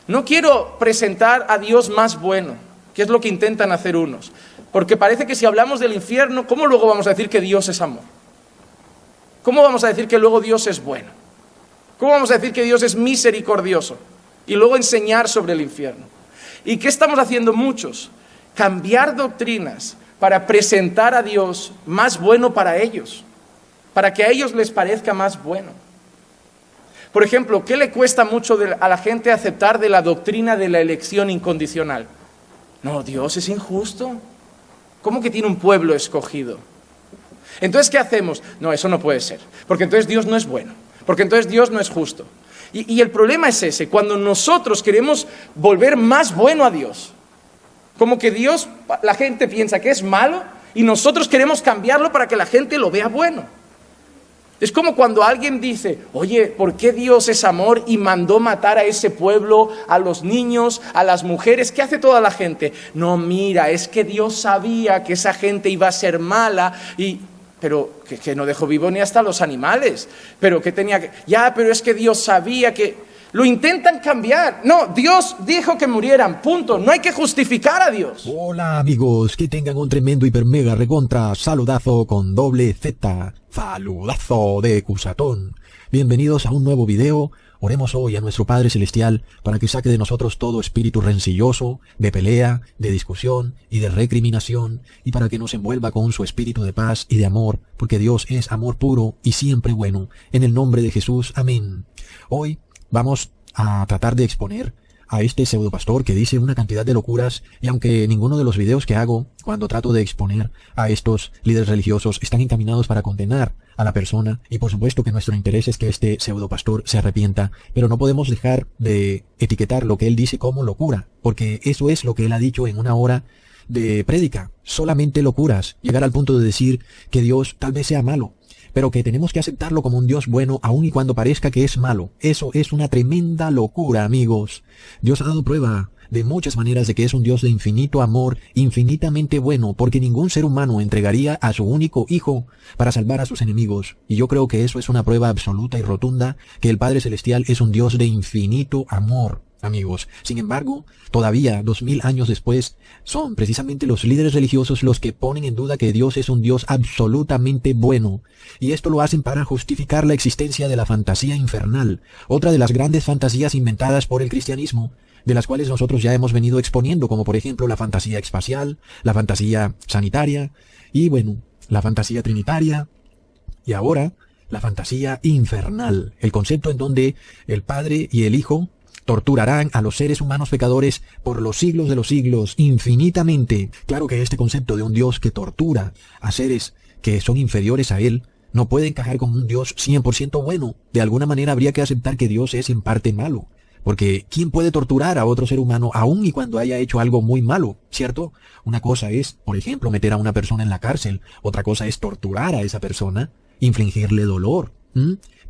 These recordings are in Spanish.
No quiero presentar a Dios más bueno, que es lo que intentan hacer unos. Porque parece que si hablamos del infierno, ¿cómo luego vamos a decir que Dios es amor? ¿Cómo vamos a decir que luego Dios es bueno? ¿Cómo vamos a decir que Dios es misericordioso? Y luego enseñar sobre el infierno. ¿Y qué estamos haciendo muchos? Cambiar doctrinas para presentar a Dios más bueno para ellos, para que a ellos les parezca más bueno. Por ejemplo, ¿qué le cuesta mucho a la gente aceptar de la doctrina de la elección incondicional? No, Dios es injusto. ¿Cómo que tiene un pueblo escogido? Entonces, ¿qué hacemos? No, eso no puede ser, porque entonces Dios no es bueno, porque entonces Dios no es justo. Y el problema es ese, cuando nosotros queremos volver más bueno a Dios, como que Dios, la gente piensa que es malo y nosotros queremos cambiarlo para que la gente lo vea bueno. Es como cuando alguien dice, oye, ¿por qué Dios es amor y mandó matar a ese pueblo, a los niños, a las mujeres? ¿Qué hace toda la gente? No, mira, es que Dios sabía que esa gente iba a ser mala pero que no dejó vivo ni hasta los animales. Pero que tenía que... Ya, pero es que Dios sabía que... Lo intentan cambiar. No, Dios dijo que murieran, punto. No hay que justificar a Dios. Hola amigos, que tengan un tremendo hiper mega recontra saludazo con doble Z, saludazo de Cusatón. Bienvenidos a un nuevo video. Oremos hoy a nuestro Padre Celestial para que saque de nosotros todo espíritu rencilloso, de pelea, de discusión y de recriminación, y para que nos envuelva con su espíritu de paz y de amor, porque Dios es amor puro y siempre bueno. En el nombre de Jesús, amén. Hoy vamos a tratar de exponer a este pseudopastor que dice una cantidad de locuras, y aunque ninguno de los videos que hago cuando trato de exponer a estos líderes religiosos están encaminados para condenar a la persona, y por supuesto que nuestro interés es que este pseudopastor se arrepienta, pero no podemos dejar de etiquetar lo que él dice como locura, porque eso es lo que él ha dicho en una hora de prédica, solamente locuras, llegar al punto de decir que Dios tal vez sea malo, pero que tenemos que aceptarlo como un Dios bueno aun y cuando parezca que es malo. Eso es una tremenda locura, amigos. Dios ha dado prueba de muchas maneras de que es un Dios de infinito amor, infinitamente bueno, porque ningún ser humano entregaría a su único hijo para salvar a sus enemigos. Y yo creo que eso es una prueba absoluta y rotunda, que el Padre Celestial es un Dios de infinito amor, amigos. Sin embargo, todavía 2000 años después, son precisamente los líderes religiosos los que ponen en duda que Dios es un Dios absolutamente bueno. Y esto lo hacen para justificar la existencia de la fantasía infernal, otra de las grandes fantasías inventadas por el cristianismo, de las cuales nosotros ya hemos venido exponiendo, como por ejemplo la fantasía espacial, la fantasía sanitaria, y bueno, la fantasía trinitaria, y ahora la fantasía infernal, el concepto en donde el Padre y el Hijo torturarán a los seres humanos pecadores por los siglos de los siglos, infinitamente. Claro que este concepto de un Dios que tortura a seres que son inferiores a él no puede encajar con un Dios 100% bueno. De alguna manera habría que aceptar que Dios es en parte malo. Porque ¿quién puede torturar a otro ser humano aun y cuando haya hecho algo muy malo? ¿Cierto? Una cosa es, por ejemplo, meter a una persona en la cárcel. Otra cosa es torturar a esa persona, infligirle dolor.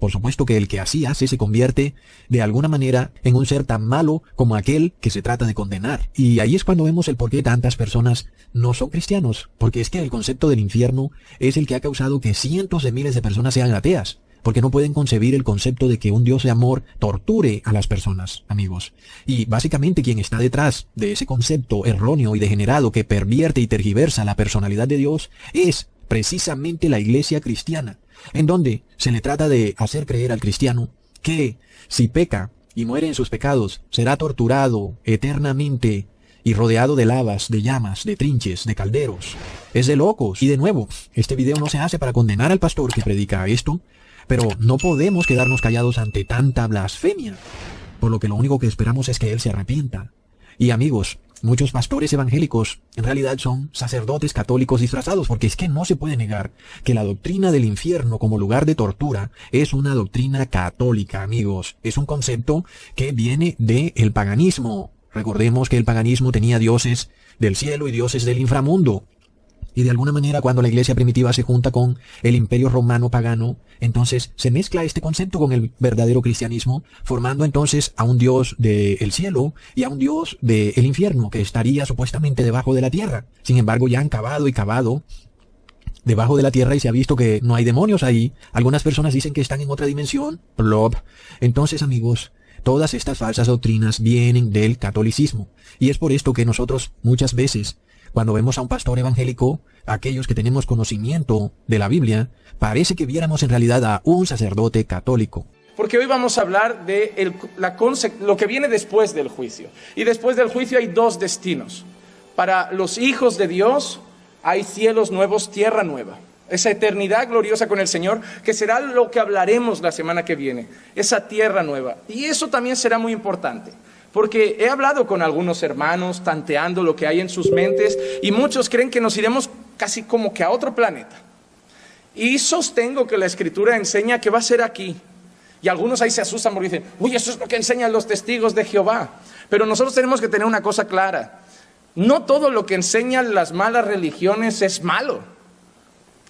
Por supuesto que el que así hace se convierte de alguna manera en un ser tan malo como aquel que se trata de condenar. Y ahí es cuando vemos el por qué tantas personas no son cristianos. Porque es que el concepto del infierno es el que ha causado que cientos de miles de personas sean ateas. Porque no pueden concebir el concepto de que un Dios de amor torture a las personas, amigos. Y básicamente quien está detrás de ese concepto erróneo y degenerado que pervierte y tergiversa la personalidad de Dios es precisamente la iglesia cristiana, en donde se le trata de hacer creer al cristiano que si peca y muere en sus pecados, será torturado eternamente y rodeado de lavas, de llamas, de trinches, de calderos. Es de locos. Y de nuevo, este video no se hace para condenar al pastor que predica esto, pero no podemos quedarnos callados ante tanta blasfemia, por lo que lo único que esperamos es que él se arrepienta. Y amigos, muchos pastores evangélicos en realidad son sacerdotes católicos disfrazados, porque es que no se puede negar que la doctrina del infierno como lugar de tortura es una doctrina católica, amigos. Es un concepto que viene del paganismo. Recordemos que el paganismo tenía dioses del cielo y dioses del inframundo. Y de alguna manera cuando la iglesia primitiva se junta con el imperio romano pagano, entonces se mezcla este concepto con el verdadero cristianismo, formando entonces a un dios del cielo y a un dios del infierno, que estaría supuestamente debajo de la tierra. Sin embargo, ya han cavado y cavado debajo de la tierra y se ha visto que no hay demonios ahí. Algunas personas dicen que están en otra dimensión. Plop. Entonces, amigos, todas estas falsas doctrinas vienen del catolicismo. Y es por esto que nosotros muchas veces, cuando vemos a un pastor evangélico, aquellos que tenemos conocimiento de la Biblia, parece que viéramos en realidad a un sacerdote católico. Porque hoy vamos a hablar de lo que viene después del juicio. Y después del juicio hay dos destinos. Para los hijos de Dios hay cielos nuevos, tierra nueva. Esa eternidad gloriosa con el Señor, que será lo que hablaremos la semana que viene. Esa tierra nueva. Y eso también será muy importante. Porque he hablado con algunos hermanos, tanteando lo que hay en sus mentes, y muchos creen que nos iremos casi como que a otro planeta. Y sostengo que la Escritura enseña que va a ser aquí. Y algunos ahí se asustan porque dicen, uy, eso es lo que enseñan los testigos de Jehová. Pero nosotros tenemos que tener una cosa clara. No todo lo que enseñan las malas religiones es malo.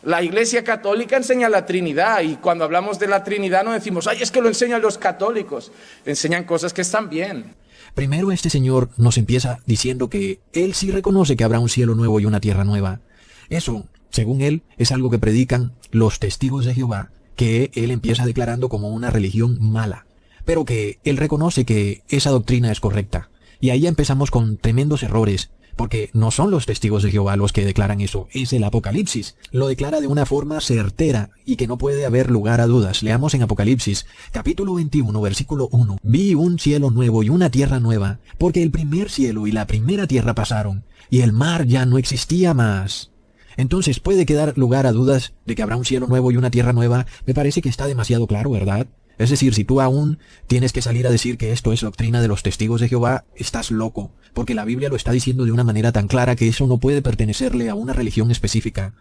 La Iglesia Católica enseña la Trinidad, y cuando hablamos de la Trinidad no decimos, ay, es que lo enseñan los católicos. Enseñan cosas que están bien. Primero este señor nos empieza diciendo que él sí reconoce que habrá un cielo nuevo y una tierra nueva. Eso, según él, es algo que predican los testigos de Jehová, que él empieza declarando como una religión mala, pero que él reconoce que esa doctrina es correcta. Y ahí empezamos con tremendos errores, porque no son los testigos de Jehová los que declaran eso, es el Apocalipsis. Lo declara de una forma certera y que no puede haber lugar a dudas. Leamos en Apocalipsis, capítulo 21, versículo 1. Vi un cielo nuevo y una tierra nueva, porque el primer cielo y la primera tierra pasaron, y el mar ya no existía más. Entonces, ¿puede quedar lugar a dudas de que habrá un cielo nuevo y una tierra nueva? Me parece que está demasiado claro, ¿verdad? Es decir, si tú aún tienes que salir a decir que esto es doctrina de los testigos de Jehová, estás loco, porque la Biblia lo está diciendo de una manera tan clara que eso no puede pertenecerle a una religión específica.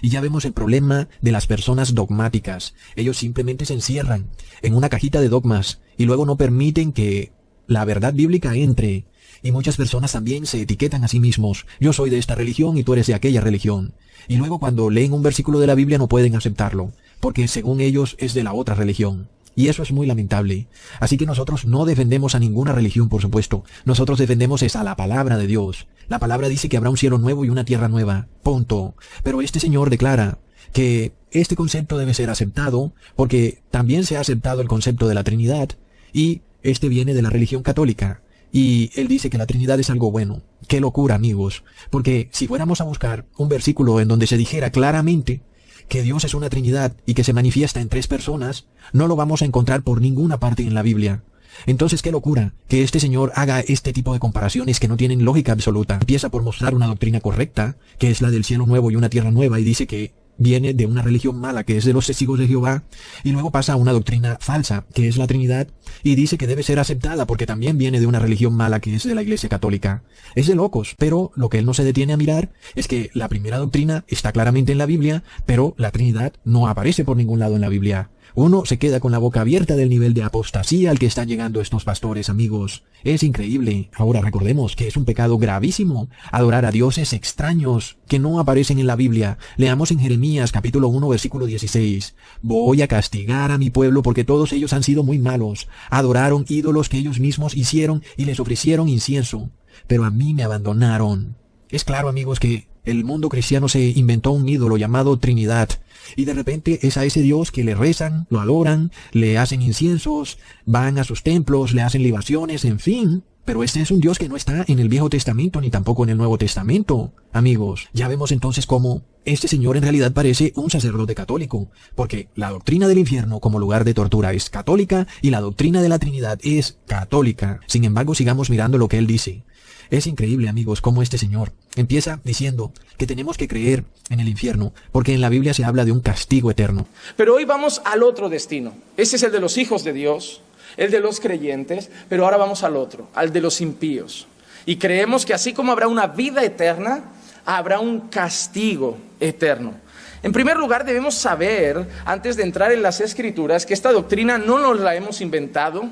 Y ya vemos el problema de las personas dogmáticas. Ellos simplemente se encierran en una cajita de dogmas y luego no permiten que la verdad bíblica entre. Y muchas personas también se etiquetan a sí mismos. Yo soy de esta religión y tú eres de aquella religión. Y luego cuando leen un versículo de la Biblia no pueden aceptarlo, porque según ellos es de la otra religión. Y eso es muy lamentable. Así que nosotros no defendemos a ninguna religión, por supuesto. Nosotros defendemos es a la palabra de Dios. La palabra dice que habrá un cielo nuevo y una tierra nueva. Punto. Pero este señor declara que este concepto debe ser aceptado porque también se ha aceptado el concepto de la Trinidad y este viene de la religión católica. Y él dice que la Trinidad es algo bueno. ¡Qué locura, amigos! Porque si fuéramos a buscar un versículo en donde se dijera claramente que Dios es una Trinidad y que se manifiesta en tres personas, no lo vamos a encontrar por ninguna parte en la Biblia. Entonces, qué locura que este señor haga este tipo de comparaciones que no tienen lógica absoluta. Empieza por mostrar una doctrina correcta, que es la del cielo nuevo y una tierra nueva, y dice que viene de una religión mala, que es de los testigos de Jehová, y luego pasa a una doctrina falsa, que es la Trinidad, y dice que debe ser aceptada porque también viene de una religión mala, que es de la Iglesia Católica. Es de locos, pero lo que él no se detiene a mirar es que la primera doctrina está claramente en la Biblia, pero la Trinidad no aparece por ningún lado en la Biblia. Uno se queda con la boca abierta del nivel de apostasía al que están llegando estos pastores, amigos. Es increíble. Ahora recordemos que es un pecado gravísimo adorar a dioses extraños que no aparecen en la Biblia. Leamos en Jeremías capítulo 1 versículo 16. Voy a castigar a mi pueblo porque todos ellos han sido muy malos. Adoraron ídolos que ellos mismos hicieron y les ofrecieron incienso. Pero a mí me abandonaron. Es claro, amigos, que el mundo cristiano se inventó un ídolo llamado Trinidad. Y de repente es a ese Dios que le rezan, lo adoran, le hacen inciensos, van a sus templos, le hacen libaciones, en fin. Pero este es un Dios que no está en el Viejo Testamento ni tampoco en el Nuevo Testamento. Amigos, ya vemos entonces cómo este señor en realidad parece un sacerdote católico, porque la doctrina del infierno como lugar de tortura es católica y la doctrina de la Trinidad es católica. Sin embargo, sigamos mirando lo que él dice. Es increíble, amigos, cómo este señor empieza diciendo que tenemos que creer en el infierno, porque en la Biblia se habla de un castigo eterno. Pero hoy vamos al otro destino. Ese es el de los hijos de Dios, el de los creyentes, pero ahora vamos al otro, al de los impíos. Y creemos que así como habrá una vida eterna, habrá un castigo eterno. En primer lugar, debemos saber, antes de entrar en las Escrituras, que esta doctrina no nos la hemos inventado.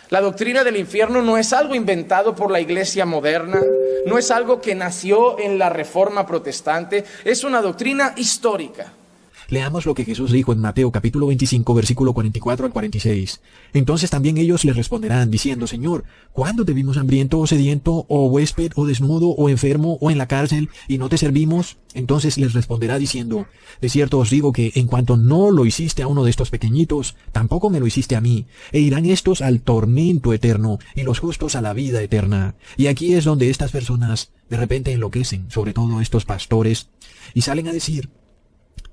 La doctrina del infierno no es algo inventado por la iglesia moderna, no es algo que nació en la Reforma Protestante, es una doctrina histórica. Leamos lo que Jesús dijo en Mateo capítulo 25, versículo 44 al 46. Entonces también ellos le responderán, diciendo, Señor, ¿cuándo te vimos hambriento o sediento, o huésped, o desnudo, o enfermo, o en la cárcel, y no te servimos? Entonces les responderá diciendo, de cierto os digo que en cuanto no lo hiciste a uno de estos pequeñitos, tampoco me lo hiciste a mí, e irán estos al tormento eterno, y los justos a la vida eterna. Y aquí es donde estas personas de repente enloquecen, sobre todo estos pastores, y salen a decir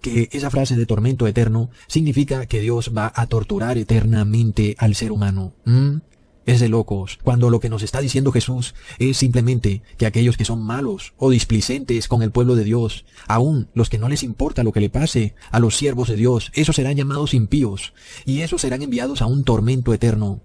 que esa frase de tormento eterno significa que Dios va a torturar eternamente al ser humano. Es de locos, cuando lo que nos está diciendo Jesús es simplemente que aquellos que son malos o displicentes con el pueblo de Dios, aún los que no les importa lo que le pase a los siervos de Dios, esos serán llamados impíos, y esos serán enviados a un tormento eterno.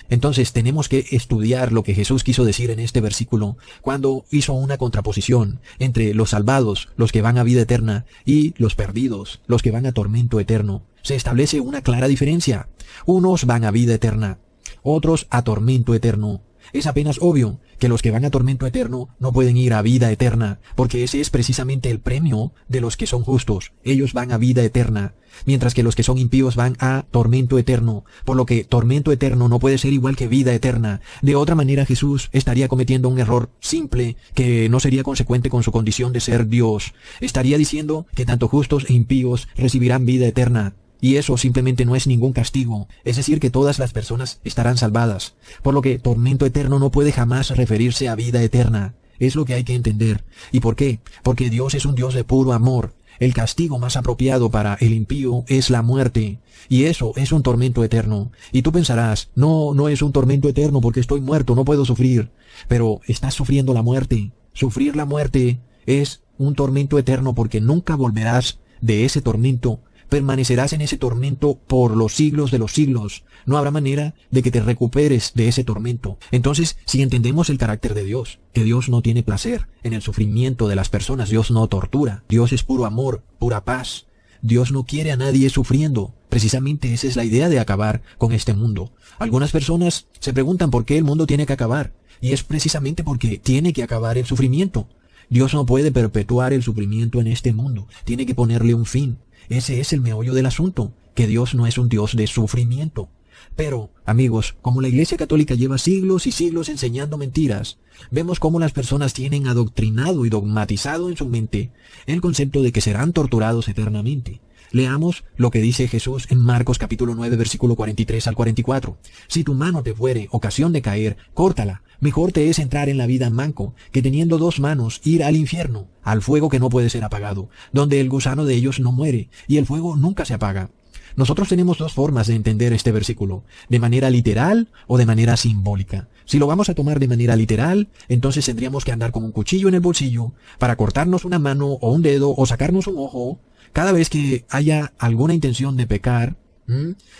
Entonces tenemos que estudiar lo que Jesús quiso decir en este versículo, cuando hizo una contraposición entre los salvados, los que van a vida eterna, y los perdidos, los que van a tormento eterno. Se establece una clara diferencia. Unos van a vida eterna, otros a tormento eterno. Es apenas obvio que los que van a tormento eterno no pueden ir a vida eterna, porque ese es precisamente el premio de los que son justos. Ellos van a vida eterna, mientras que los que son impíos van a tormento eterno, por lo que tormento eterno no puede ser igual que vida eterna. De otra manera Jesús estaría cometiendo un error simple que no sería consecuente con su condición de ser Dios. Estaría diciendo que tanto justos e impíos recibirán vida eterna. Y eso simplemente no es ningún castigo, es decir que todas las personas estarán salvadas, por lo que tormento eterno no puede jamás referirse a vida eterna. Es lo que hay que entender. ¿Y por qué? Porque Dios es un Dios de puro amor. El castigo más apropiado para el impío es la muerte, y eso es un tormento eterno. Y tú pensarás, no es un tormento eterno porque estoy muerto, no puedo sufrir. Pero estás sufriendo la muerte. Sufrir la muerte es un tormento eterno porque nunca volverás de ese tormento. Permanecerás en ese tormento por los siglos de los siglos. No habrá manera de que te recuperes de ese tormento. Entonces, si entendemos el carácter de Dios, que Dios no tiene placer en el sufrimiento de las personas, Dios no tortura, Dios es puro amor, pura paz. Dios no quiere a nadie sufriendo. Precisamente esa es la idea de acabar con este mundo. Algunas personas se preguntan por qué el mundo tiene que acabar, y es precisamente porque tiene que acabar el sufrimiento. Dios no puede perpetuar el sufrimiento en este mundo, tiene que ponerle un fin. Ese es el meollo del asunto, que Dios no es un Dios de sufrimiento. Pero, amigos, como la Iglesia Católica lleva siglos y siglos enseñando mentiras, vemos cómo las personas tienen adoctrinado y dogmatizado en su mente el concepto de que serán torturados eternamente. Leamos lo que dice Jesús en Marcos capítulo 9, versículo 43 al 44. Si tu mano te fuere ocasión de caer, córtala. Mejor te es entrar en la vida manco, que teniendo dos manos ir al infierno, al fuego que no puede ser apagado, donde el gusano de ellos no muere, y el fuego nunca se apaga. Nosotros tenemos dos formas de entender este versículo, de manera literal o de manera simbólica. Si lo vamos a tomar de manera literal, entonces tendríamos que andar con un cuchillo en el bolsillo para cortarnos una mano o un dedo o sacarnos un ojo cada vez que haya alguna intención de pecar.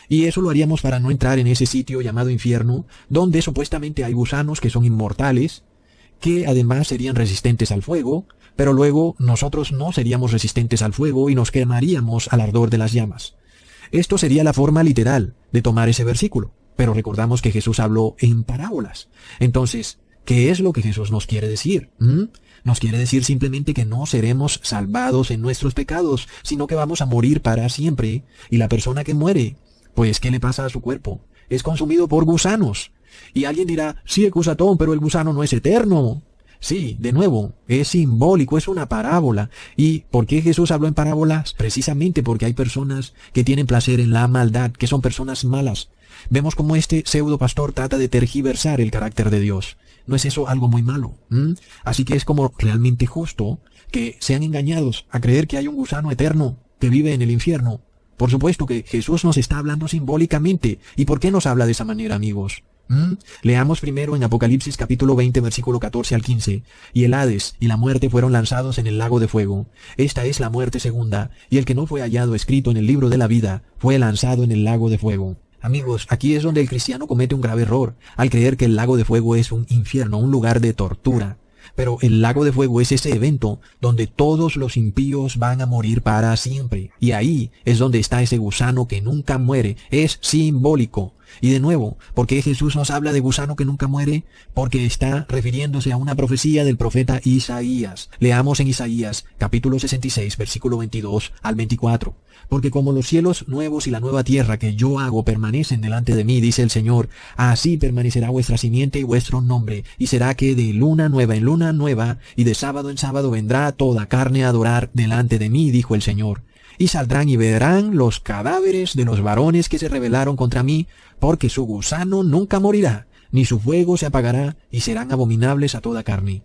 Y eso lo haríamos para no entrar en ese sitio llamado infierno, donde supuestamente hay gusanos que son inmortales, que además serían resistentes al fuego, pero luego nosotros no seríamos resistentes al fuego y nos quemaríamos al ardor de las llamas. Esto sería la forma literal de tomar ese versículo, pero recordamos que Jesús habló en parábolas. Entonces, ¿qué es lo que Jesús nos quiere decir? Nos quiere decir simplemente que no seremos salvados en nuestros pecados, sino que vamos a morir para siempre. Y la persona que muere, pues ¿qué le pasa a su cuerpo? Es consumido por gusanos. Y alguien dirá, sí, Ecusatón, pero el gusano no es eterno. Sí, de nuevo, es simbólico, es una parábola. ¿Y por qué Jesús habló en parábolas? Precisamente porque hay personas que tienen placer en la maldad, que son personas malas. Vemos cómo este pseudo pastor trata de tergiversar el carácter de Dios. ¿No es eso algo muy malo? Así que es como realmente justo que sean engañados a creer que hay un gusano eterno que vive en el infierno. Por supuesto que Jesús nos está hablando simbólicamente. ¿Y por qué nos habla de esa manera, amigos? Leamos primero en Apocalipsis capítulo 20, versículo 14 al 15. Y el Hades y la muerte fueron lanzados en el lago de fuego. Esta es la muerte segunda, y el que no fue hallado escrito en el libro de la vida fue lanzado en el lago de fuego. Amigos, aquí es donde el cristiano comete un grave error, al creer que el lago de fuego es un infierno, un lugar de tortura. Pero el lago de fuego es ese evento donde todos los impíos van a morir para siempre. Y ahí es donde está ese gusano que nunca muere. Es simbólico. Y de nuevo, ¿por qué Jesús nos habla de gusano que nunca muere? Porque está refiriéndose a una profecía del profeta Isaías. Leamos en Isaías, capítulo 66, versículo 22 al 24. Porque como los cielos nuevos y la nueva tierra que yo hago permanecen delante de mí, dice el Señor, así permanecerá vuestra simiente y vuestro nombre. Y será que de luna nueva en luna nueva y de sábado en sábado vendrá toda carne a adorar delante de mí, dijo el Señor. Y saldrán y verán los cadáveres de los varones que se rebelaron contra mí, porque su gusano nunca morirá, ni su fuego se apagará, y serán abominables a toda carne.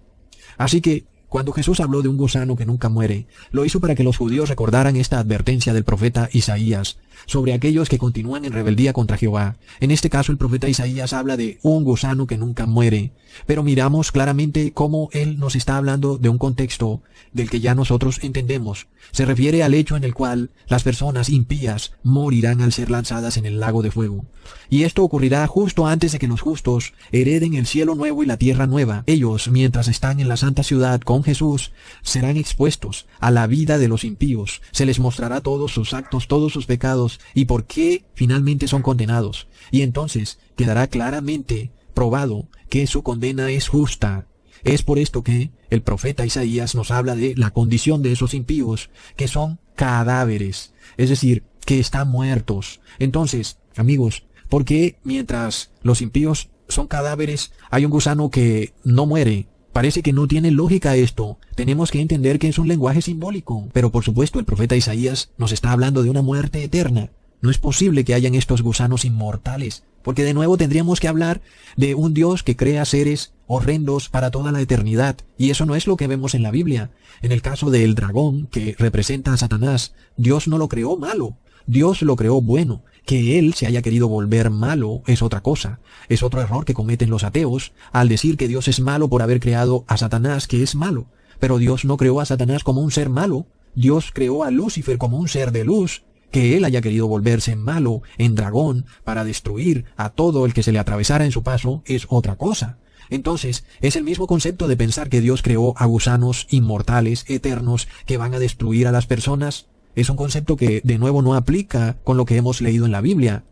Así que, cuando Jesús habló de un gusano que nunca muere, lo hizo para que los judíos recordaran esta advertencia del profeta Isaías sobre aquellos que continúan en rebeldía contra Jehová. En este caso, el profeta Isaías habla de un gusano que nunca muere, pero miramos claramente cómo él nos está hablando de un contexto del que ya nosotros entendemos. Se refiere al hecho en el cual las personas impías morirán al ser lanzadas en el lago de fuego. Y esto ocurrirá justo antes de que los justos hereden el cielo nuevo y la tierra nueva. Ellos, mientras están en la santa ciudad con Jesús, serán expuestos a la vida de los impíos. Se les mostrará todos sus actos, todos sus pecados y por qué finalmente son condenados. Y entonces quedará claramente probado que su condena es justa. Es por esto que el profeta Isaías nos habla de la condición de esos impíos, que son cadáveres, es decir, que están muertos. Entonces, amigos, ¿por qué mientras los impíos son cadáveres hay un gusano que no muere? Parece que no tiene lógica esto. Tenemos que entender que es un lenguaje simbólico. Pero por supuesto el profeta Isaías nos está hablando de una muerte eterna. No es posible que hayan estos gusanos inmortales, porque de nuevo tendríamos que hablar de un Dios que crea seres horrendos para toda la eternidad, y eso no es lo que vemos en la Biblia. En el caso del dragón, que representa a Satanás, Dios no lo creó malo, Dios lo creó bueno. Que él se haya querido volver malo es otra cosa. Es otro error que cometen los ateos al decir que Dios es malo por haber creado a Satanás, que es malo. Pero Dios no creó a Satanás como un ser malo. Dios creó a Lucifer como un ser de luz. Que él haya querido volverse malo en dragón para destruir a todo el que se le atravesara en su paso es otra cosa. Entonces, es el mismo concepto de pensar que Dios creó a gusanos inmortales, eternos, que van a destruir a las personas. Es un concepto que, de nuevo, no aplica con lo que hemos leído en la Biblia.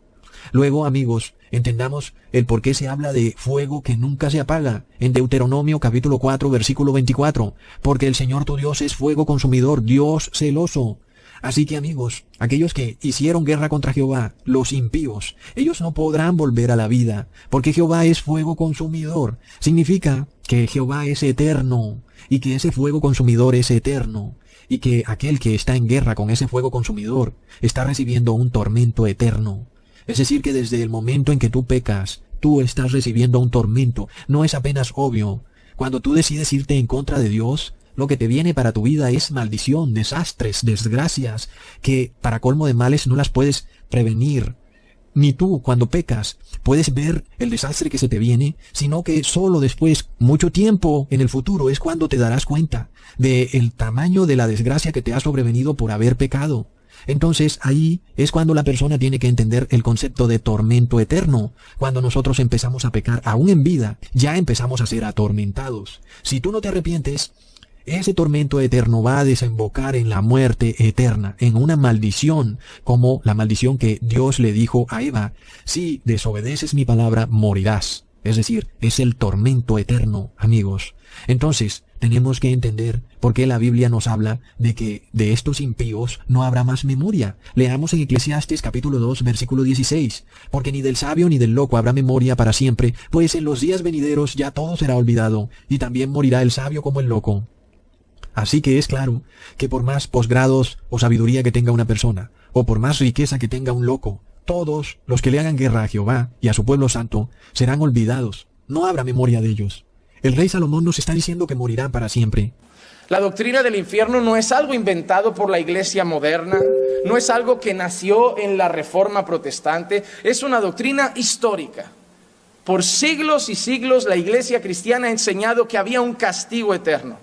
Luego, amigos, entendamos el por qué se habla de fuego que nunca se apaga. En Deuteronomio capítulo 4, versículo 24. Porque el Señor tu Dios es fuego consumidor, Dios celoso. Así que, amigos, aquellos que hicieron guerra contra Jehová, los impíos, ellos no podrán volver a la vida, porque Jehová es fuego consumidor. Significa que Jehová es eterno, y que ese fuego consumidor es eterno. Y que aquel que está en guerra con ese fuego consumidor está recibiendo un tormento eterno. Es decir, que desde el momento en que tú pecas, tú estás recibiendo un tormento. No es apenas obvio. Cuando tú decides irte en contra de Dios, lo que te viene para tu vida es maldición, desastres, desgracias, que para colmo de males no las puedes prevenir. Ni tú, cuando pecas, puedes ver el desastre que se te viene, sino que solo después, mucho tiempo en el futuro, es cuando te darás cuenta del tamaño de la desgracia que te ha sobrevenido por haber pecado. Entonces, ahí es cuando la persona tiene que entender el concepto de tormento eterno. Cuando nosotros empezamos a pecar, aún en vida, ya empezamos a ser atormentados. Si tú no te arrepientes, ese tormento eterno va a desembocar en la muerte eterna, en una maldición, como la maldición que Dios le dijo a Eva: si desobedeces mi palabra, morirás. Es decir, es el tormento eterno, amigos. Entonces, tenemos que entender por qué la Biblia nos habla de que de estos impíos no habrá más memoria. Leamos en Eclesiastes capítulo 2, versículo 16. Porque ni del sabio ni del loco habrá memoria para siempre, pues en los días venideros ya todo será olvidado, y también morirá el sabio como el loco. Así que es claro que por más posgrados o sabiduría que tenga una persona, o por más riqueza que tenga un loco, todos los que le hagan guerra a Jehová y a su pueblo santo serán olvidados. No habrá memoria de ellos. El rey Salomón nos está diciendo que morirán para siempre. La doctrina del infierno no es algo inventado por la iglesia moderna, no es algo que nació en la Reforma protestante, es una doctrina histórica. Por siglos y siglos la iglesia cristiana ha enseñado que había un castigo eterno.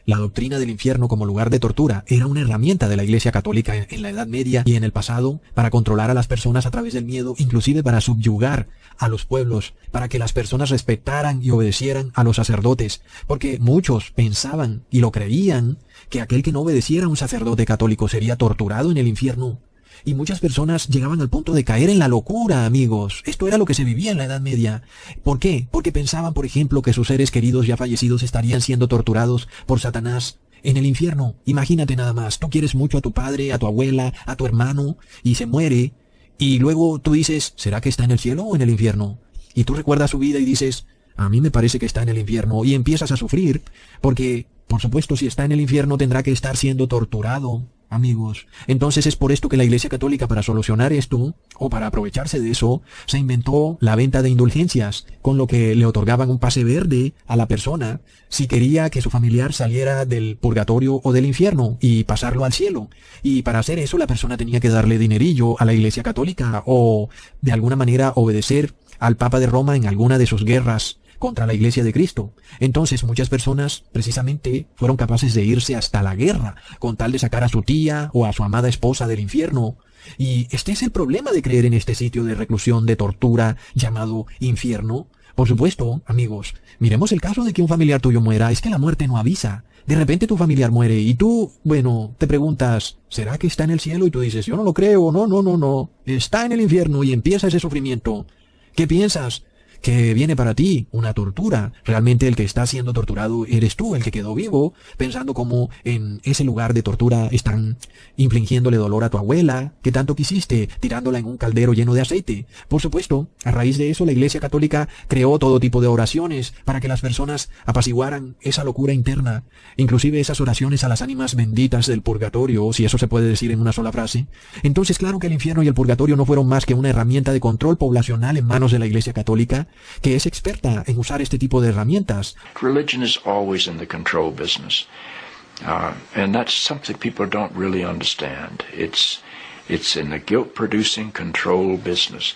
La doctrina del infierno como lugar de tortura era una herramienta de la Iglesia Católica en la Edad Media y en el pasado para controlar a las personas a través del miedo, inclusive para subyugar a los pueblos, para que las personas respetaran y obedecieran a los sacerdotes, porque muchos pensaban y lo creían que aquel que no obedeciera a un sacerdote católico sería torturado en el infierno. Y muchas personas llegaban al punto de caer en la locura, amigos. Esto era lo que se vivía en la Edad Media. ¿Por qué? Porque pensaban, por ejemplo, que sus seres queridos ya fallecidos estarían siendo torturados por Satanás en el infierno. Imagínate nada más, tú quieres mucho a tu padre, a tu abuela, a tu hermano, y se muere, y luego tú dices, ¿será que está en el cielo o en el infierno? Y tú recuerdas su vida y dices, a mí me parece que está en el infierno, y empiezas a sufrir, porque, por supuesto, si está en el infierno tendrá que estar siendo torturado, amigos. Entonces es por esto que la Iglesia Católica, para solucionar esto, o para aprovecharse de eso, se inventó la venta de indulgencias, con lo que le otorgaban un pase verde a la persona si quería que su familiar saliera del purgatorio o del infierno y pasarlo al cielo. Y para hacer eso la persona tenía que darle dinerillo a la Iglesia Católica o de alguna manera obedecer al Papa de Roma en alguna de sus guerras contra la Iglesia de Cristo. Entonces muchas personas precisamente fueron capaces de irse hasta la guerra con tal de sacar a su tía o a su amada esposa del infierno. Y este es el problema de creer en este sitio de reclusión, de tortura llamado infierno. Por supuesto, amigos, miremos el caso de que un familiar tuyo muera. Es que la muerte no avisa. De repente tu familiar muere y tú, bueno, te preguntas, ¿será que está en el cielo? Y tú dices, yo no lo creo, no, está en el infierno, y empieza ese sufrimiento. ¿Qué piensas? Que viene para ti una tortura. Realmente el que está siendo torturado eres tú, el que quedó vivo, pensando cómo en ese lugar de tortura están infligiéndole dolor a tu abuela, que tanto quisiste, tirándola en un caldero lleno de aceite. Por supuesto, a raíz de eso la Iglesia Católica creó todo tipo de oraciones para que las personas apaciguaran esa locura interna, inclusive esas oraciones a las ánimas benditas del purgatorio, si eso se puede decir en una sola frase. Entonces, claro que el infierno y el purgatorio no fueron más que una herramienta de control poblacional en manos de la Iglesia Católica, que es experta en usar este tipo de herramientas. Religion is always in the control business, and that's something people don't really understand. It's in the guilt-producing control business,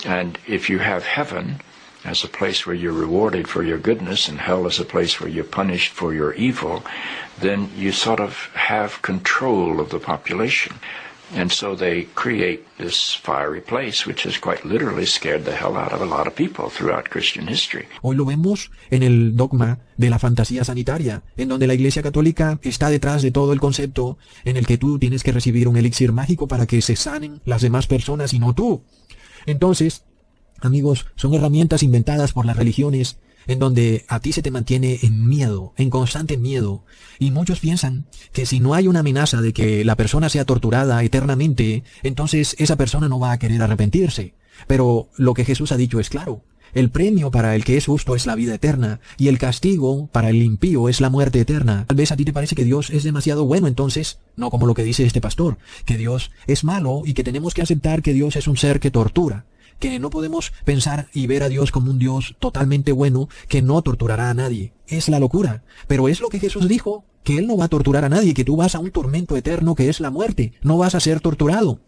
and if you have heaven as a place where you're rewarded for your goodness and hell as a place where you're punished for your evil, then you sort of have control of the population. And so they create this fiery place, which has quite literally scared the hell out of a lot of people throughout Christian history. Hoy lo vemos en el dogma de la fantasía sanitaria, en donde la Iglesia Católica está detrás de todo el concepto en el que tú tienes que recibir un elixir mágico para que se sanen las demás personas y no tú. Entonces, amigos, son herramientas inventadas por las religiones en donde a ti se te mantiene en miedo, en constante miedo. Y muchos piensan que si no hay una amenaza de que la persona sea torturada eternamente, entonces esa persona no va a querer arrepentirse. Pero lo que Jesús ha dicho es claro. El premio para el que es justo es la vida eterna, y el castigo para el impío es la muerte eterna. Tal vez a ti te parece que Dios es demasiado bueno, entonces, no como lo que dice este pastor, que Dios es malo y que tenemos que aceptar que Dios es un ser que tortura, que no podemos pensar y ver a Dios como un Dios totalmente bueno que no torturará a nadie. Es la locura. Pero es lo que Jesús dijo, que Él no va a torturar a nadie, que tú vas a un tormento eterno que es la muerte. No vas a ser torturado.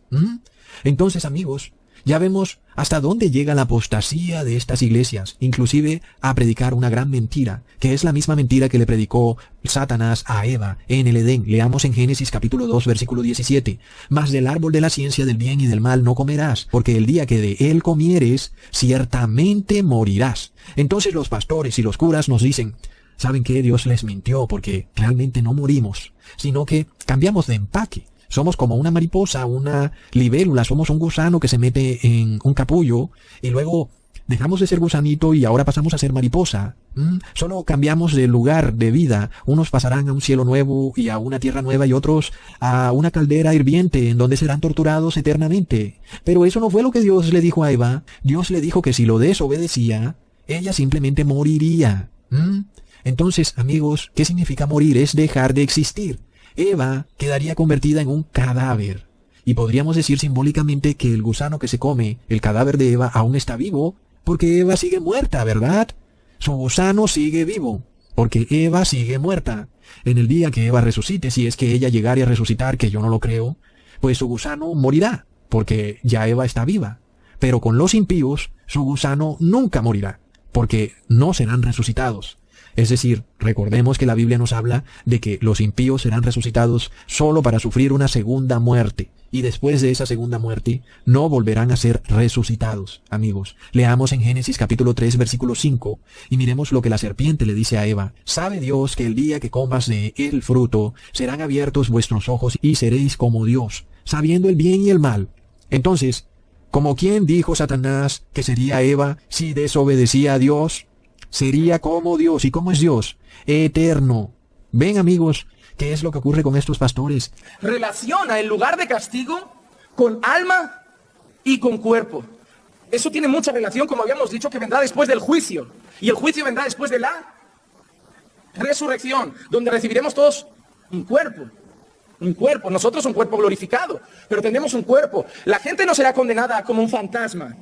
Entonces, amigos, ya vemos hasta dónde llega la apostasía de estas iglesias, inclusive a predicar una gran mentira, que es la misma mentira que le predicó Satanás a Eva en el Edén. Leamos en Génesis capítulo 2, versículo 17. Mas del árbol de la ciencia del bien y del mal no comerás, porque el día que de él comieres, ciertamente morirás. Entonces los pastores y los curas nos dicen, ¿saben qué? Dios les mintió, porque realmente no morimos, sino que cambiamos de empaque. Somos como una mariposa, una libélula, somos un gusano que se mete en un capullo y luego dejamos de ser gusanito y ahora pasamos a ser mariposa. Solo cambiamos de lugar de vida. Unos pasarán a un cielo nuevo y a una tierra nueva y otros a una caldera hirviente en donde serán torturados eternamente. Pero eso no fue lo que Dios le dijo a Eva. Dios le dijo que si lo desobedecía, ella simplemente moriría. Entonces, amigos, ¿qué significa morir? Es dejar de existir. Eva quedaría convertida en un cadáver. Y podríamos decir simbólicamente que el gusano que se come el cadáver de Eva aún está vivo, porque Eva sigue muerta, ¿verdad? Su gusano sigue vivo, porque Eva sigue muerta. En el día que Eva resucite, si es que ella llegare a resucitar, que yo no lo creo, pues su gusano morirá, porque ya Eva está viva. Pero con los impíos, su gusano nunca morirá, porque no serán resucitados. Es decir, recordemos que la Biblia nos habla de que los impíos serán resucitados solo para sufrir una segunda muerte, y después de esa segunda muerte no volverán a ser resucitados, amigos. Leamos en Génesis capítulo 3, versículo 5, y miremos lo que la serpiente le dice a Eva. ¿Sabe Dios que el día que comas de el fruto serán abiertos vuestros ojos y seréis como Dios, sabiendo el bien y el mal. Entonces, ¿como quién dijo Satanás que sería Eva si desobedecía a Dios? Sería como Dios. ¿Y cómo es Dios? Eterno. Ven, amigos, ¿qué es lo que ocurre con estos pastores? Relaciona el lugar de castigo con alma y con cuerpo. Eso tiene mucha relación, como habíamos dicho, que vendrá después del juicio. Y el juicio vendrá después de la resurrección, donde recibiremos todos un cuerpo. Un cuerpo, nosotros un cuerpo glorificado, pero tendremos un cuerpo. La gente no será condenada como un fantasma.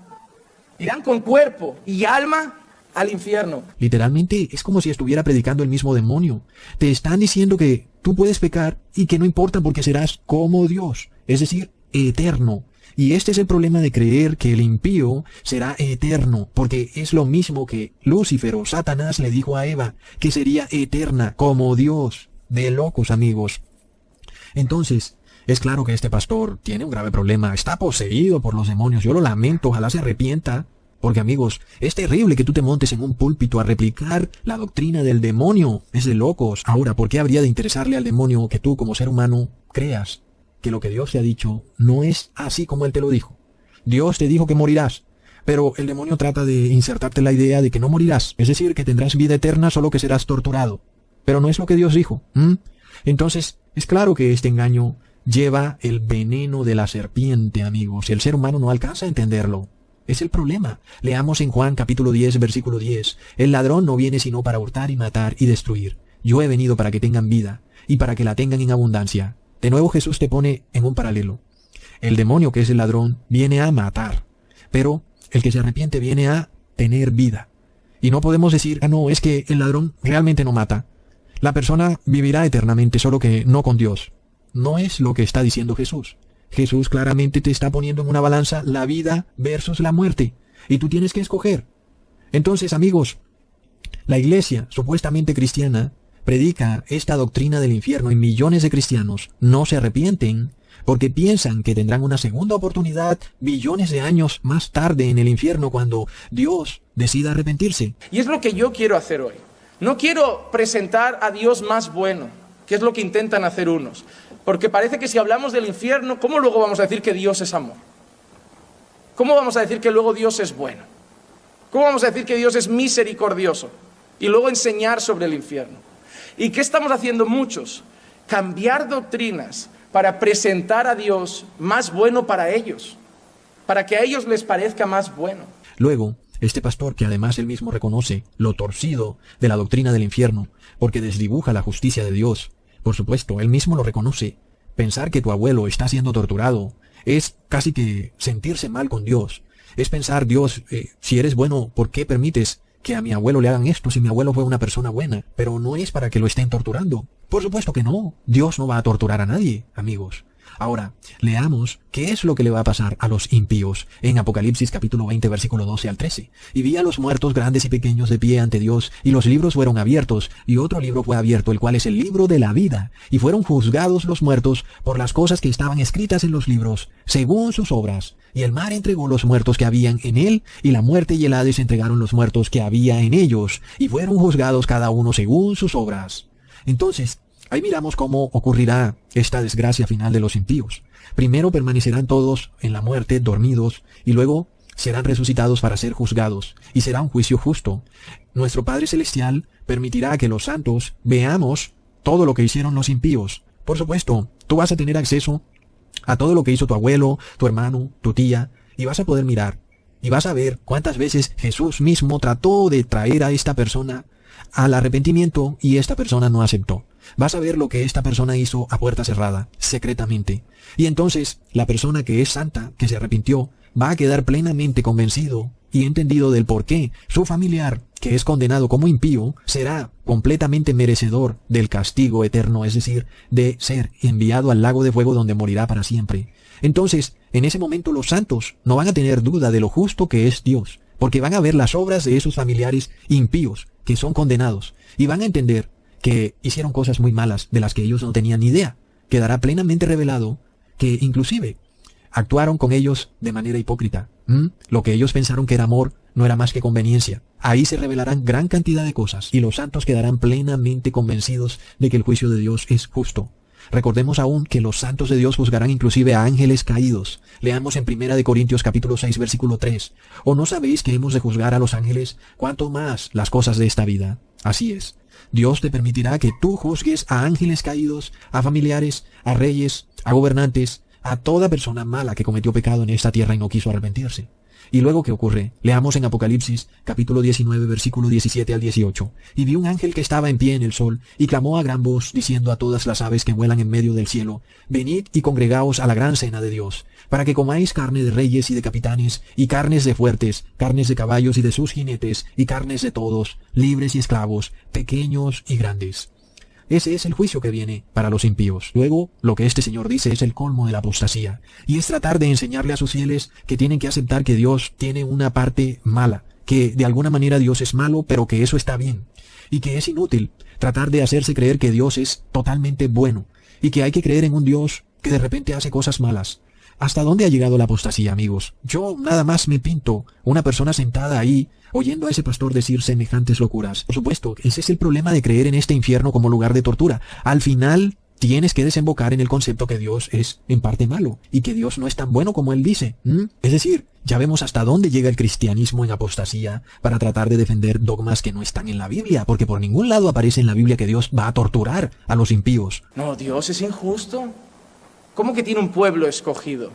Irán con cuerpo y alma al infierno. Literalmente es como si estuviera predicando el mismo demonio. Te están diciendo que tú puedes pecar y que no importa porque serás como Dios, es decir, eterno. Y este es el problema de creer que el impío será eterno, porque es lo mismo que Lucifer o Satanás le dijo a Eva, que sería eterna como Dios. De locos, amigos. Entonces, es claro que este pastor tiene un grave problema, está poseído por los demonios. Yo lo lamento, ojalá se arrepienta. Porque, amigos, es terrible que tú te montes en un púlpito a replicar la doctrina del demonio. Es de locos. Ahora, ¿por qué habría de interesarle al demonio que tú, como ser humano, creas que lo que Dios te ha dicho no es así como Él te lo dijo? Dios te dijo que morirás, pero el demonio trata de insertarte la idea de que no morirás. Es decir, que tendrás vida eterna, solo que serás torturado. Pero no es lo que Dios dijo. Entonces, es claro que este engaño lleva el veneno de la serpiente, amigos. Y el ser humano no alcanza a entenderlo. Es el problema. Leamos en Juan capítulo 10, versículo 10. El ladrón no viene sino para hurtar y matar y destruir. Yo he venido para que tengan vida y para que la tengan en abundancia. De nuevo Jesús te pone en un paralelo. El demonio, que es el ladrón, viene a matar. Pero el que se arrepiente viene a tener vida. Y no podemos decir, no, es que el ladrón realmente no mata. La persona vivirá eternamente, solo que no con Dios. No es lo que está diciendo Jesús. Jesús claramente te está poniendo en una balanza la vida versus la muerte. Y tú tienes que escoger. Entonces, amigos, la iglesia, supuestamente cristiana, predica esta doctrina del infierno y millones de cristianos no se arrepienten porque piensan que tendrán una segunda oportunidad billones de años más tarde en el infierno cuando Dios decida arrepentirse. Y es lo que yo quiero hacer hoy. No quiero presentar a Dios más bueno, que es lo que intentan hacer unos. Porque parece que si hablamos del infierno, ¿cómo luego vamos a decir que Dios es amor? ¿Cómo vamos a decir que luego Dios es bueno? ¿Cómo vamos a decir que Dios es misericordioso? Y luego enseñar sobre el infierno. ¿Y qué estamos haciendo muchos? Cambiar doctrinas para presentar a Dios más bueno para ellos, para que a ellos les parezca más bueno. Luego, este pastor, que además él mismo reconoce lo torcido de la doctrina del infierno, porque desdibuja la justicia de Dios, por supuesto, él mismo lo reconoce. Pensar que tu abuelo está siendo torturado es casi que sentirse mal con Dios. Es pensar, Dios, si eres bueno, ¿por qué permites que a mi abuelo le hagan esto si mi abuelo fue una persona buena? Pero no es para que lo estén torturando. Por supuesto que no. Dios no va a torturar a nadie, amigos. Ahora, leamos qué es lo que le va a pasar a los impíos en Apocalipsis capítulo 20, versículo 12 al 13. Y vi a los muertos grandes y pequeños de pie ante Dios, y los libros fueron abiertos, y otro libro fue abierto, el cual es el libro de la vida. Y fueron juzgados los muertos por las cosas que estaban escritas en los libros, según sus obras. Y el mar entregó los muertos que habían en él, y la muerte y el Hades entregaron los muertos que había en ellos, y fueron juzgados cada uno según sus obras. Entonces, ahí miramos cómo ocurrirá esta desgracia final de los impíos. Primero permanecerán todos en la muerte, dormidos, y luego serán resucitados para ser juzgados, y será un juicio justo. Nuestro Padre Celestial permitirá que los santos veamos todo lo que hicieron los impíos. Por supuesto, tú vas a tener acceso a todo lo que hizo tu abuelo, tu hermano, tu tía, y vas a poder mirar, y vas a ver cuántas veces Jesús mismo trató de traer a esta persona al arrepentimiento, y esta persona no aceptó. Vas a ver lo que esta persona hizo a puerta cerrada, secretamente. Y entonces, la persona que es santa, que se arrepintió, va a quedar plenamente convencido y entendido del por qué su familiar, que es condenado como impío, será completamente merecedor del castigo eterno, es decir, de ser enviado al lago de fuego donde morirá para siempre. Entonces, en ese momento los santos no van a tener duda de lo justo que es Dios, porque van a ver las obras de esos familiares impíos, que son condenados, y van a entender que hicieron cosas muy malas de las que ellos no tenían ni idea. Quedará plenamente revelado que inclusive actuaron con ellos de manera hipócrita. Lo que ellos pensaron que era amor no era más que conveniencia. Ahí se revelarán gran cantidad de cosas y los santos quedarán plenamente convencidos de que el juicio de Dios es justo. Recordemos aún que los santos de Dios juzgarán inclusive a ángeles caídos. Leamos en 1 Corintios capítulo 6 versículo 3. ¿O no sabéis que hemos de juzgar a los ángeles? ¿Cuánto más las cosas de esta vida? Así es. Dios te permitirá que tú juzgues a ángeles caídos, a familiares, a reyes, a gobernantes, a toda persona mala que cometió pecado en esta tierra y no quiso arrepentirse. ¿Y luego qué ocurre? Leamos en Apocalipsis, capítulo 19, versículo 17 al 18. Y vi un ángel que estaba en pie en el sol, y clamó a gran voz, diciendo a todas las aves que vuelan en medio del cielo, venid y congregaos a la gran cena de Dios, para que comáis carne de reyes y de capitanes, y carnes de fuertes, carnes de caballos y de sus jinetes, y carnes de todos, libres y esclavos, pequeños y grandes. Ese es el juicio que viene para los impíos. Luego, lo que este Señor dice es el colmo de la apostasía. Y es tratar de enseñarle a sus fieles que tienen que aceptar que Dios tiene una parte mala, que de alguna manera Dios es malo, pero que eso está bien. Y que es inútil tratar de hacerse creer que Dios es totalmente bueno. Y que hay que creer en un Dios que de repente hace cosas malas. ¿Hasta dónde ha llegado la apostasía, amigos? Yo nada más me pinto una persona sentada ahí, oyendo a ese pastor decir semejantes locuras. Por supuesto, ese es el problema de creer en este infierno como lugar de tortura. Al final, tienes que desembocar en el concepto que Dios es en parte malo, y que Dios no es tan bueno como Él dice. Es decir, ya vemos hasta dónde llega el cristianismo en apostasía para tratar de defender dogmas que no están en la Biblia, porque por ningún lado aparece en la Biblia que Dios va a torturar a los impíos. No, Dios es injusto. ¿Cómo que tiene un pueblo escogido?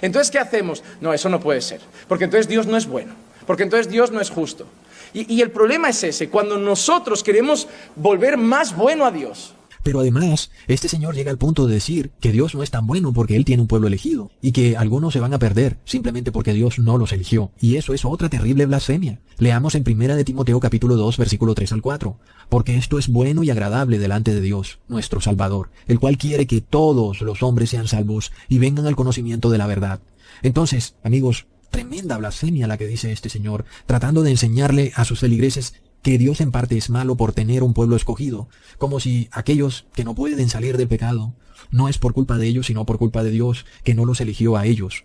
Entonces, ¿qué hacemos? No, eso no puede ser, porque entonces Dios no es bueno, porque entonces Dios no es justo. Y el problema es ese, cuando nosotros queremos volver más bueno a Dios. Pero además, este señor llega al punto de decir que Dios no es tan bueno porque Él tiene un pueblo elegido, y que algunos se van a perder simplemente porque Dios no los eligió. Y eso es otra terrible blasfemia. Leamos en 1 Timoteo capítulo 2, versículo 3 al 4. Porque esto es bueno y agradable delante de Dios, nuestro Salvador, el cual quiere que todos los hombres sean salvos y vengan al conocimiento de la verdad. Entonces, amigos, tremenda blasfemia la que dice este señor, tratando de enseñarle a sus feligreses que Dios en parte es malo por tener un pueblo escogido, como si aquellos que no pueden salir del pecado no es por culpa de ellos, sino por culpa de Dios, que no los eligió a ellos.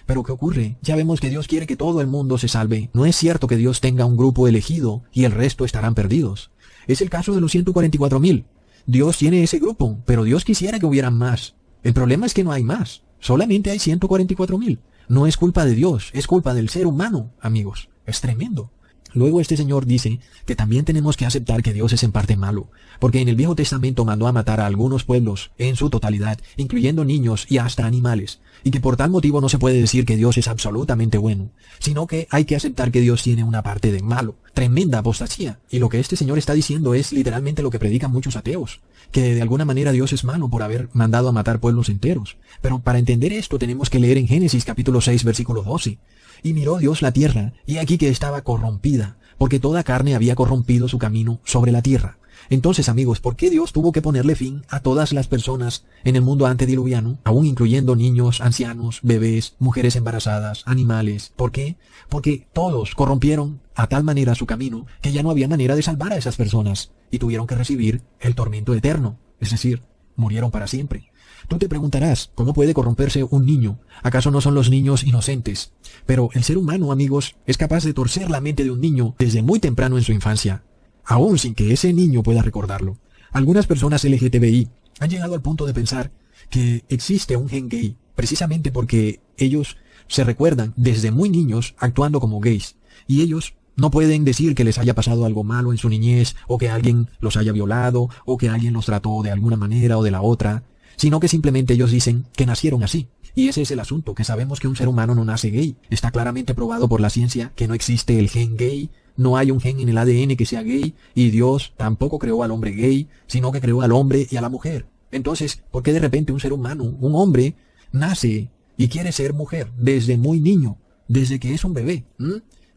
Pero ¿qué ocurre? Ya vemos que Dios quiere que todo el mundo se salve. No es cierto que Dios tenga un grupo elegido y el resto estarán perdidos. Es el caso de los 144,000. Dios tiene ese grupo, pero Dios quisiera que hubieran más. El problema es que no hay más. Solamente hay 144,000. No es culpa de Dios, es culpa del ser humano, amigos. Es tremendo. Luego este señor dice que también tenemos que aceptar que Dios es en parte malo, porque en el Viejo Testamento mandó a matar a algunos pueblos en su totalidad, incluyendo niños y hasta animales, y que por tal motivo no se puede decir que Dios es absolutamente bueno, sino que hay que aceptar que Dios tiene una parte de malo. Tremenda apostasía. Y lo que este señor está diciendo es literalmente lo que predican muchos ateos, que de alguna manera Dios es malo por haber mandado a matar pueblos enteros. Pero para entender esto tenemos que leer en Génesis capítulo 6 versículo 12. Y miró Dios la tierra, y aquí que estaba corrompida, porque toda carne había corrompido su camino sobre la tierra. Entonces, amigos, ¿por qué Dios tuvo que ponerle fin a todas las personas en el mundo antediluviano, aún incluyendo niños, ancianos, bebés, mujeres embarazadas, animales? ¿Por qué? Porque todos corrompieron a tal manera su camino que ya no había manera de salvar a esas personas, y tuvieron que recibir el tormento eterno, es decir, murieron para siempre. Tú te preguntarás, ¿cómo puede corromperse un niño? ¿Acaso no son los niños inocentes? Pero el ser humano, amigos, es capaz de torcer la mente de un niño desde muy temprano en su infancia, aún sin que ese niño pueda recordarlo. Algunas personas LGTBI han llegado al punto de pensar que existe un gen gay, precisamente porque ellos se recuerdan desde muy niños actuando como gays, y ellos no pueden decir que les haya pasado algo malo en su niñez, o que alguien los haya violado, o que alguien los trató de alguna manera o de la otra, sino que simplemente ellos dicen que nacieron así. Y ese es el asunto, que sabemos que un ser humano no nace gay. Está claramente probado por la ciencia que no existe el gen gay, no hay un gen en el ADN que sea gay, y Dios tampoco creó al hombre gay, sino que creó al hombre y a la mujer. Entonces, ¿por qué de repente un ser humano, un hombre, nace y quiere ser mujer desde muy niño, desde que es un bebé?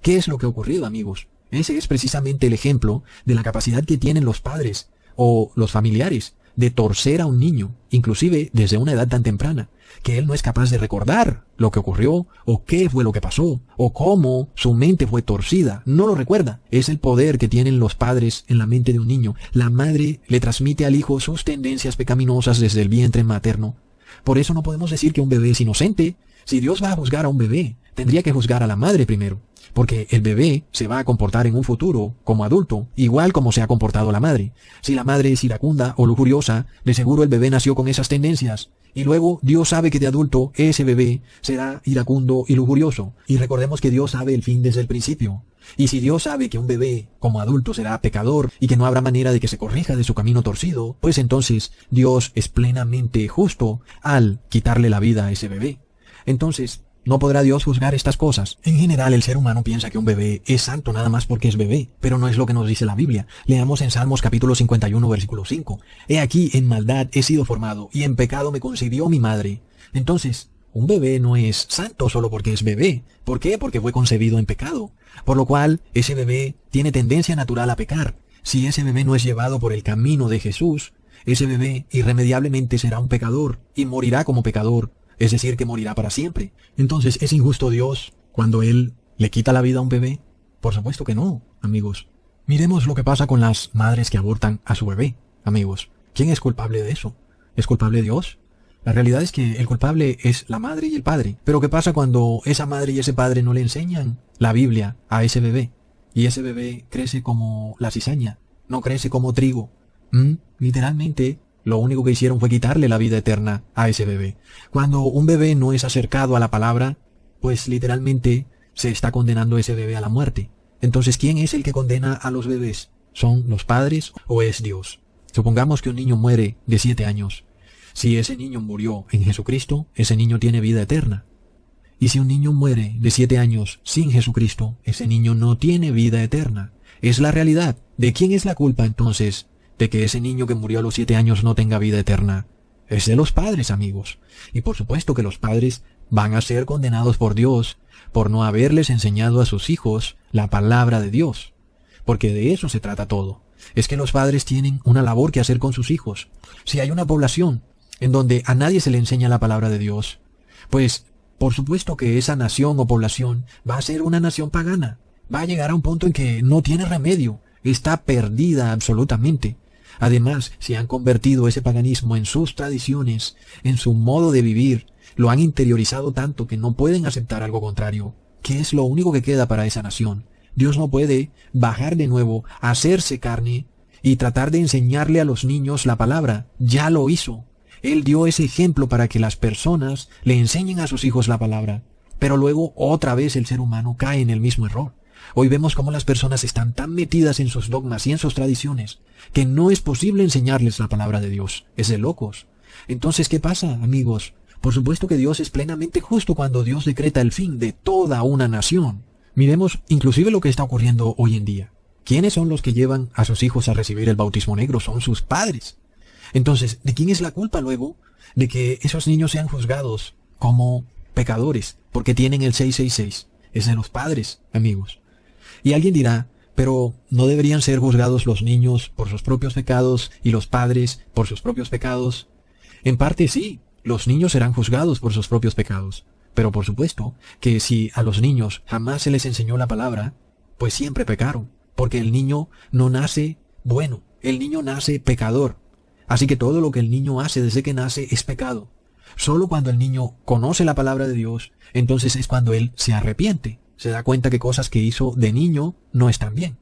¿Qué es lo que ha ocurrido, amigos? Ese es precisamente el ejemplo de la capacidad que tienen los padres o los familiares de torcer a un niño, inclusive desde una edad tan temprana, que él no es capaz de recordar lo que ocurrió, o qué fue lo que pasó, o cómo su mente fue torcida. No lo recuerda. Es el poder que tienen los padres en la mente de un niño. La madre le transmite al hijo sus tendencias pecaminosas desde el vientre materno. Por eso no podemos decir que un bebé es inocente, si Dios va a juzgar a un bebé, tendría que juzgar a la madre primero, porque el bebé se va a comportar en un futuro, como adulto, igual como se ha comportado la madre. Si la madre es iracunda o lujuriosa, de seguro el bebé nació con esas tendencias. Y luego Dios sabe que de adulto ese bebé será iracundo y lujurioso. Y recordemos que Dios sabe el fin desde el principio. Y si Dios sabe que un bebé como adulto será pecador y que no habrá manera de que se corrija de su camino torcido, pues entonces Dios es plenamente justo al quitarle la vida a ese bebé. Entonces, no podrá Dios juzgar estas cosas. En general, el ser humano piensa que un bebé es santo nada más porque es bebé, pero no es lo que nos dice la Biblia. Leamos en Salmos capítulo 51, versículo 5. He aquí, en maldad he sido formado, y en pecado me concibió mi madre. Entonces, un bebé no es santo solo porque es bebé. ¿Por qué? Porque fue concebido en pecado. Por lo cual, ese bebé tiene tendencia natural a pecar. Si ese bebé no es llevado por el camino de Jesús, ese bebé irremediablemente será un pecador y morirá como pecador. Es decir, que morirá para siempre. Entonces, ¿es injusto Dios cuando Él le quita la vida a un bebé? Por supuesto que no, amigos. Miremos lo que pasa con las madres que abortan a su bebé, amigos. ¿Quién es culpable de eso? ¿Es culpable Dios? La realidad es que el culpable es la madre y el padre. Pero ¿qué pasa cuando esa madre y ese padre no le enseñan la Biblia a ese bebé? Y ese bebé crece como la cizaña, no crece como trigo. Literalmente, lo único que hicieron fue quitarle la vida eterna a ese bebé. Cuando un bebé no es acercado a la palabra, pues literalmente se está condenando a ese bebé a la muerte. Entonces, ¿quién es el que condena a los bebés? ¿Son los padres o es Dios? Supongamos que un niño muere de 7 años. Si ese niño murió en Jesucristo, ese niño tiene vida eterna. Y si un niño muere de 7 años sin Jesucristo, ese niño no tiene vida eterna. Es la realidad. ¿De quién es la culpa entonces de que ese niño que murió a los 7 años no tenga vida eterna? Es de los padres, amigos. Y por supuesto que los padres van a ser condenados por Dios por no haberles enseñado a sus hijos la palabra de Dios. Porque de eso se trata todo. Es que los padres tienen una labor que hacer con sus hijos. Si hay una población en donde a nadie se le enseña la palabra de Dios, pues por supuesto que esa nación o población va a ser una nación pagana. Va a llegar a un punto en que no tiene remedio. Está perdida absolutamente. Además, si han convertido ese paganismo en sus tradiciones, en su modo de vivir, lo han interiorizado tanto que no pueden aceptar algo contrario. ¿Qué es lo único que queda para esa nación? Dios no puede bajar de nuevo, hacerse carne y tratar de enseñarle a los niños la palabra. Ya lo hizo. Él dio ese ejemplo para que las personas le enseñen a sus hijos la palabra. Pero luego otra vez el ser humano cae en el mismo error. Hoy vemos cómo las personas están tan metidas en sus dogmas y en sus tradiciones que no es posible enseñarles la palabra de Dios. Es de locos. Entonces, ¿qué pasa, amigos? Por supuesto que Dios es plenamente justo cuando Dios decreta el fin de toda una nación. Miremos inclusive lo que está ocurriendo hoy en día. ¿Quiénes son los que llevan a sus hijos a recibir el bautismo negro? Son sus padres. Entonces, ¿de quién es la culpa luego de que esos niños sean juzgados como pecadores porque tienen el 666? Es de los padres, amigos. Y alguien dirá, pero ¿no deberían ser juzgados los niños por sus propios pecados y los padres por sus propios pecados? En parte sí, los niños serán juzgados por sus propios pecados. Pero por supuesto que si a los niños jamás se les enseñó la palabra, pues siempre pecaron. Porque el niño no nace bueno, el niño nace pecador. Así que todo lo que el niño hace desde que nace es pecado. Solo cuando el niño conoce la palabra de Dios, entonces es cuando él se arrepiente. Se da cuenta que cosas que hizo de niño no están bien.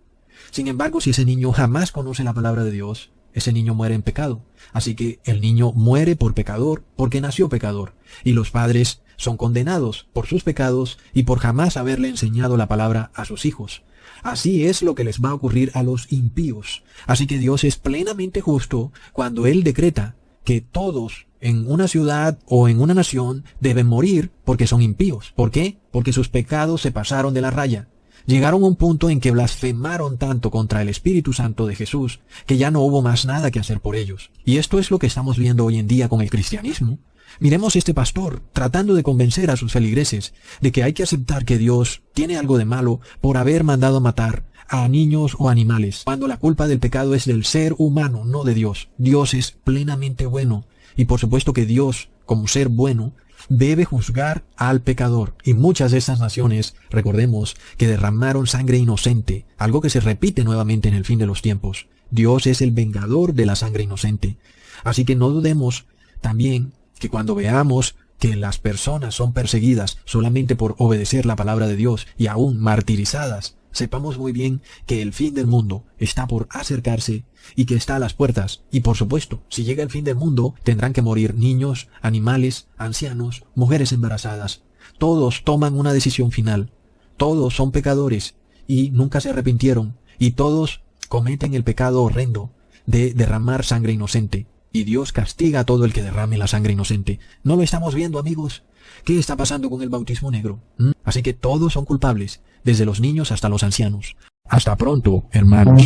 Sin embargo, si ese niño jamás conoce la palabra de Dios, ese niño muere en pecado. Así que el niño muere por pecador porque nació pecador. Y los padres son condenados por sus pecados y por jamás haberle enseñado la palabra a sus hijos. Así es lo que les va a ocurrir a los impíos. Así que Dios es plenamente justo cuando Él decreta que todos en una ciudad o en una nación deben morir porque son impíos. ¿Por qué? Porque sus pecados se pasaron de la raya. Llegaron a un punto en que blasfemaron tanto contra el Espíritu Santo de Jesús que ya no hubo más nada que hacer por ellos. Y esto es lo que estamos viendo hoy en día con el cristianismo. Miremos este pastor tratando de convencer a sus feligreses de que hay que aceptar que Dios tiene algo de malo por haber mandado matar a niños o animales, cuando la culpa del pecado es del ser humano, no de Dios. Dios es plenamente bueno y por supuesto que Dios, como ser bueno, debe juzgar al pecador. Y muchas de estas naciones, recordemos, que derramaron sangre inocente, algo que se repite nuevamente en el fin de los tiempos. Dios es el vengador de la sangre inocente. Así que no dudemos también que cuando veamos que las personas son perseguidas solamente por obedecer la palabra de Dios y aún martirizadas, sepamos muy bien que el fin del mundo está por acercarse y que está a las puertas. Y por supuesto, si llega el fin del mundo, tendrán que morir niños, animales, ancianos, mujeres embarazadas. Todos toman una decisión final. Todos son pecadores y nunca se arrepintieron. Y todos cometen el pecado horrendo de derramar sangre inocente. Y Dios castiga a todo el que derrame la sangre inocente. ¿No lo estamos viendo, amigos? ¿Qué está pasando con el bautismo negro? Así que todos son culpables, desde los niños hasta los ancianos. Hasta pronto, hermanos.